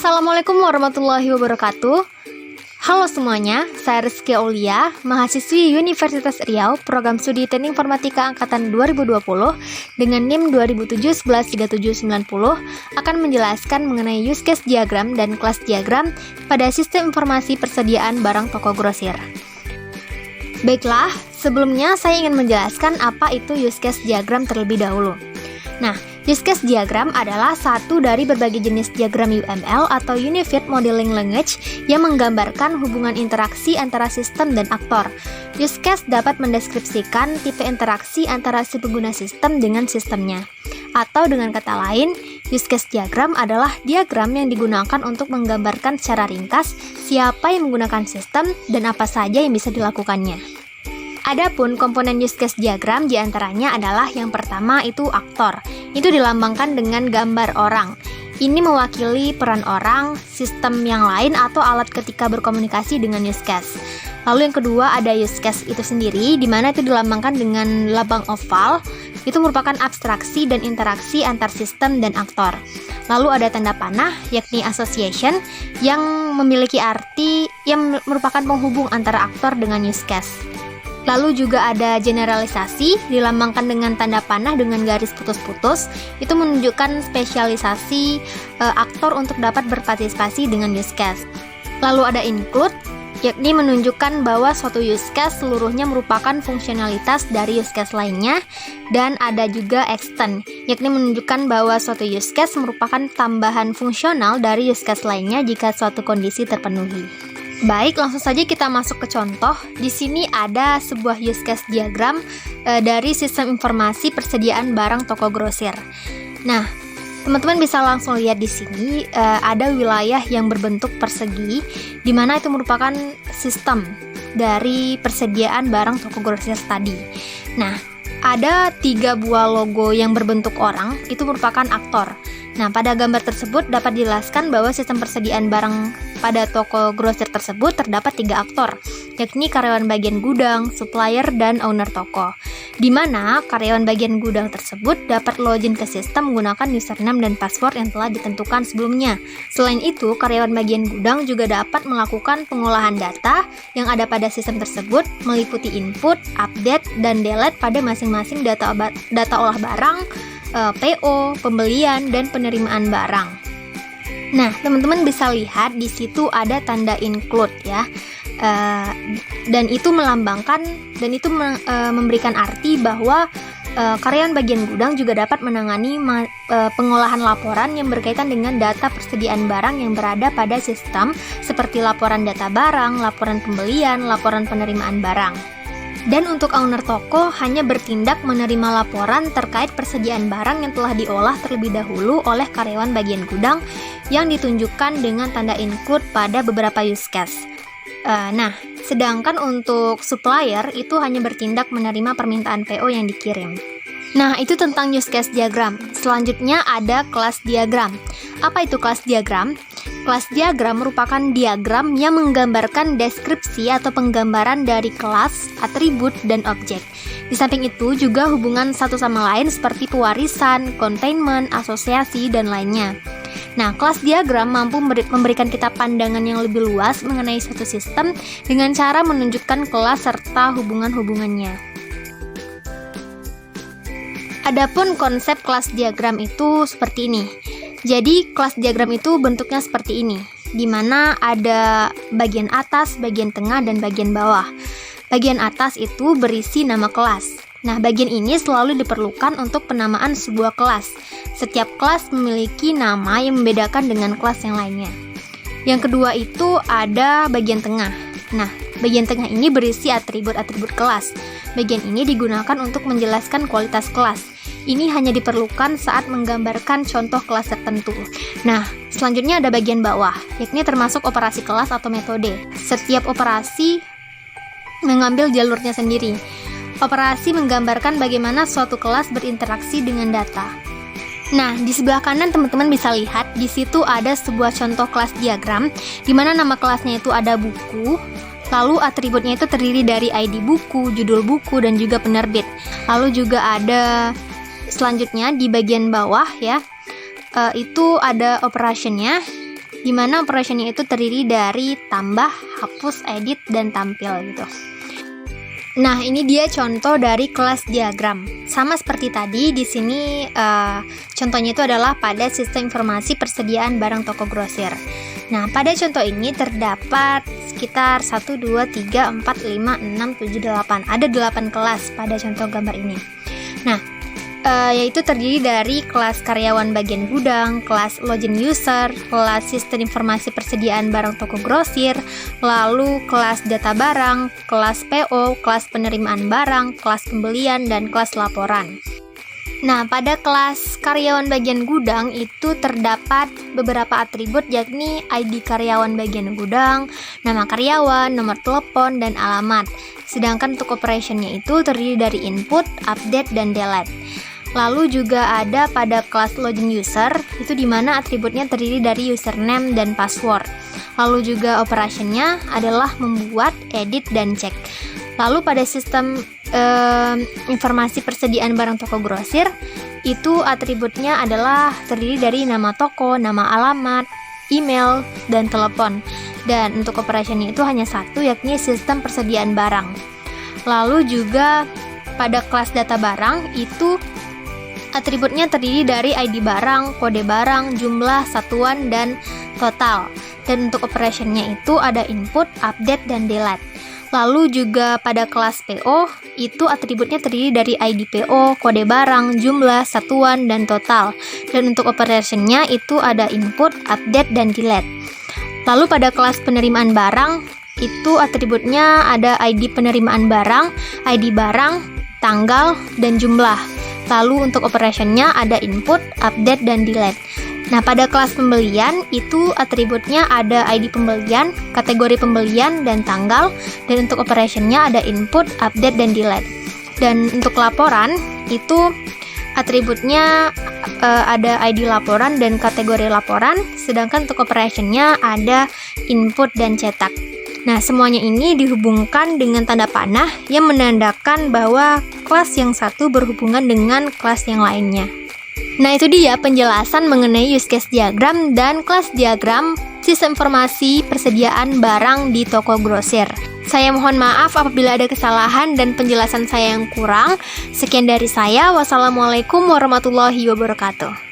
Assalamualaikum warahmatullahi wabarakatuh. Halo semuanya, saya Rizky Aulia, mahasiswi Universitas Riau, Program Studi Teknik Informatika Angkatan 2020 dengan NIM 2007-113790 akan menjelaskan mengenai use case diagram dan kelas diagram pada sistem informasi persediaan barang toko grosir. Baiklah, sebelumnya saya ingin menjelaskan apa itu use case diagram terlebih dahulu. Nah, use case diagram adalah satu dari berbagai jenis diagram UML atau Unified Modeling Language yang menggambarkan hubungan interaksi antara sistem dan aktor. Use case dapat mendeskripsikan tipe interaksi antara si pengguna sistem dengan sistemnya. Atau dengan kata lain, use case diagram adalah diagram yang digunakan untuk menggambarkan secara ringkas siapa yang menggunakan sistem dan apa saja yang bisa dilakukannya. Adapun komponen use case diagram diantaranya adalah yang pertama itu aktor. Itu dilambangkan dengan gambar orang. Ini mewakili peran orang, sistem yang lain, atau alat ketika berkomunikasi dengan use case. Lalu yang kedua ada use case itu sendiri, di mana itu dilambangkan dengan lambang oval. Itu merupakan abstraksi dan interaksi antar sistem dan aktor. Lalu ada tanda panah, yakni association, yang memiliki arti yang merupakan penghubung antara aktor dengan use case. Lalu juga ada generalisasi, dilambangkan dengan tanda panah dengan garis putus-putus. Itu menunjukkan spesialisasi aktor untuk dapat berpartisipasi dengan use case. Lalu ada include, yakni menunjukkan bahwa suatu use case seluruhnya merupakan fungsionalitas dari use case lainnya. Dan ada juga extend, yakni menunjukkan bahwa suatu use case merupakan tambahan fungsional dari use case lainnya jika suatu kondisi terpenuhi. Baik, langsung saja kita masuk ke contoh. Di sini ada sebuah use case diagram dari sistem informasi persediaan barang toko grosir. Nah, teman-teman bisa langsung lihat di sini ada wilayah yang berbentuk persegi, di mana itu merupakan sistem dari persediaan barang toko grosir tadi. Nah, ada 3 buah logo yang berbentuk orang, itu merupakan aktor. Nah, pada gambar tersebut dapat dijelaskan bahwa sistem persediaan barang pada toko grosir tersebut terdapat 3 aktor, yakni karyawan bagian gudang, supplier, dan owner toko. Di mana karyawan bagian gudang tersebut dapat login ke sistem menggunakan username dan password yang telah ditentukan sebelumnya. Selain itu, karyawan bagian gudang juga dapat melakukan pengolahan data yang ada pada sistem tersebut, meliputi input, update, dan delete pada masing-masing data olah barang, PO, pembelian, dan penerimaan barang. Nah, teman-teman bisa lihat di situ ada tanda include ya, dan itu melambangkan dan itu memberikan arti bahwa karyawan bagian gudang juga dapat menangani pengolahan laporan yang berkaitan dengan data persediaan barang yang berada pada sistem seperti laporan data barang, laporan pembelian, laporan penerimaan barang. Dan untuk owner toko hanya bertindak menerima laporan terkait persediaan barang yang telah diolah terlebih dahulu oleh karyawan bagian gudang yang ditunjukkan dengan tanda include pada beberapa use case. Nah, sedangkan untuk supplier itu hanya bertindak menerima permintaan PO yang dikirim. Nah, itu tentang use case diagram. Selanjutnya ada kelas diagram. Apa itu kelas diagram? Kelas diagram merupakan diagram yang menggambarkan deskripsi atau penggambaran dari kelas, atribut, dan objek. Di samping itu juga hubungan satu sama lain seperti pewarisan, containment, asosiasi, dan lainnya. Nah, kelas diagram mampu memberikan kita pandangan yang lebih luas mengenai suatu sistem dengan cara menunjukkan kelas serta hubungan-hubungannya. Adapun konsep kelas diagram itu seperti ini. Jadi, kelas diagram itu bentuknya seperti ini, di mana ada bagian atas, bagian tengah, dan bagian bawah. Bagian atas itu berisi nama kelas. Nah, bagian ini selalu diperlukan untuk penamaan sebuah kelas. Setiap kelas memiliki nama yang membedakan dengan kelas yang lainnya. Yang kedua itu ada bagian tengah. Nah, bagian tengah ini berisi atribut-atribut kelas. Bagian ini digunakan untuk menjelaskan kualitas kelas. Ini hanya diperlukan saat menggambarkan contoh kelas tertentu. Nah, selanjutnya ada bagian bawah, yakni termasuk operasi kelas atau metode. Setiap operasi mengambil jalurnya sendiri. Operasi menggambarkan bagaimana suatu kelas berinteraksi dengan data. Nah, di sebelah kanan teman-teman bisa lihat, di situ ada sebuah contoh kelas diagram, di mana nama kelasnya itu ada buku, lalu atributnya itu terdiri dari ID buku, judul buku, dan juga penerbit. Lalu juga ada selanjutnya di bagian bawah ya, itu ada operationnya, di mana operationnya itu terdiri dari tambah, hapus, edit, dan tampil gitu. Nah, ini dia contoh dari kelas diagram. Sama seperti tadi, di sini contohnya itu adalah pada sistem informasi persediaan barang toko grosir. Nah, pada contoh ini terdapat sekitar 1, 2, 3, 4, 5, 6, 7, 8. Ada 8 kelas pada contoh gambar ini. Nah, yaitu terdiri dari kelas karyawan bagian gudang, kelas login user, kelas sistem informasi persediaan barang toko grosir, lalu kelas data barang, kelas PO, kelas penerimaan barang, kelas pembelian, dan kelas laporan. Nah, pada kelas karyawan bagian gudang itu terdapat beberapa atribut, yakni ID karyawan bagian gudang, nama karyawan, nomor telepon, dan alamat. Sedangkan untuk operationnya itu terdiri dari input, update, dan delete. Lalu juga ada pada kelas login user, itu dimana atributnya terdiri dari username dan password. Lalu juga operationnya adalah membuat, edit, dan cek. Lalu pada sistem informasi persediaan barang toko grosir, itu atributnya adalah terdiri dari nama toko, nama alamat, email, dan telepon. Dan untuk operationnya itu hanya satu, yakni sistem persediaan barang. Lalu juga pada kelas data barang, itu atributnya terdiri dari ID barang, kode barang, jumlah, satuan, dan total. Dan untuk operationnya itu ada input, update, dan delete. Lalu juga pada kelas PO, itu atributnya terdiri dari ID PO, kode barang, jumlah, satuan, dan total. Dan untuk operationnya itu ada input, update, dan delete. Lalu pada kelas penerimaan barang, itu atributnya ada ID penerimaan barang, ID barang, tanggal, dan jumlah. Lalu untuk operationnya ada input, update, dan delete. Nah, pada kelas pembelian itu atributnya ada ID pembelian, kategori pembelian, dan tanggal. Dan untuk operationnya ada input, update, dan delete. Dan untuk laporan itu atributnya ada ID laporan dan kategori laporan. Sedangkan untuk operationnya ada input dan cetak. Nah, semuanya ini dihubungkan dengan tanda panah yang menandakan bahwa kelas yang satu berhubungan dengan kelas yang lainnya. Nah, itu dia penjelasan mengenai use case diagram dan kelas diagram sistem informasi persediaan barang di toko grosir. Saya mohon maaf apabila ada kesalahan dan penjelasan saya yang kurang. Sekian dari saya. Wassalamualaikum warahmatullahi wabarakatuh.